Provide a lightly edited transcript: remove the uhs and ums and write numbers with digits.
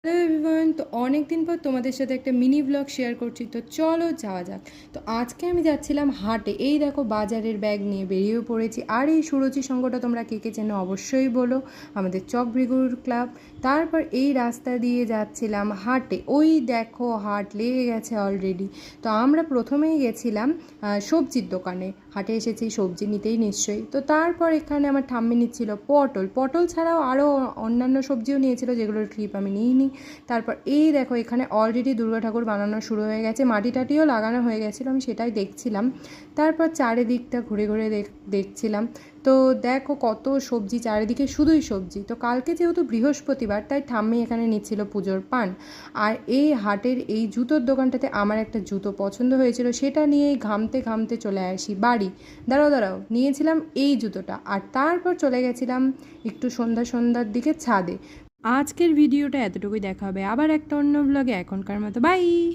Hello everyone, তো অনেক দিন পর তোমাদের সাথে একটা মিনি ব্লগ শেয়ার করছি। তো চলো যাওয়া যাক। তো আজকে আমি যাচ্ছিলাম হাটে। এই দেখো বাজারের ব্যাগ নিয়ে বেরিয়েও পড়েছি। আর এই সুরুচি সঙ্গটা তোমরা কে কে চেনো অবশ্যই বলো, আমাদের চকভৃগুর ক্লাব। তারপর এই রাস্তা দিয়ে যাচ্ছিলাম হাটে। ওই দেখো হাট লেগে গেছে অলরেডি। তো আমরা প্রথমেই গেছিলাম সবজির দোকানে। হাটে এসেছি সবজি নিতেই নিশ্চয়ই। তো তারপর এখানে আমার ঠাম্মি নিচ্ছিল পটল। পটল ছাড়াও আরও অন্যান্য সবজিও নিয়েছিল, যেগুলোর ক্লিপ আমি নিইনি। তারপর এই দেখো এখানে অলরেডি দুর্গা ঠাকুর বানানো শুরু হয়ে গেছে, মাটি টাটিও লাগানো হয়ে গেছিলো, আমি সেটাই দেখছিলাম। তারপর চারিদিকটা ঘুরে ঘুরে দেখছিলাম। তো দেখো কত সবজি, চারিদিকে শুধুই সবজি। তো কালকে যেহেতু বৃহস্পতিবার, তাই ঠাম্মি এখানে নিচ্ছিল পুজোর পান। আর এই হাটের এই জুতোর দোকানটাতে আমার একটা জুতো পছন্দ হয়েছিল, সেটা নিয়েই ঘামতে ঘামতে চলে আসি বাড়ি। দাঁড়াও নিয়েছিলাম এই জুতোটা। আর তারপর চলে গেছিলাম একটু সন্ধ্যার দিকে ছাদে। আজকের ভিডিওটা এতটুকুই, দেখা হবে আবার একটা অন্য ব্লগে। এখনকার মতো বাই।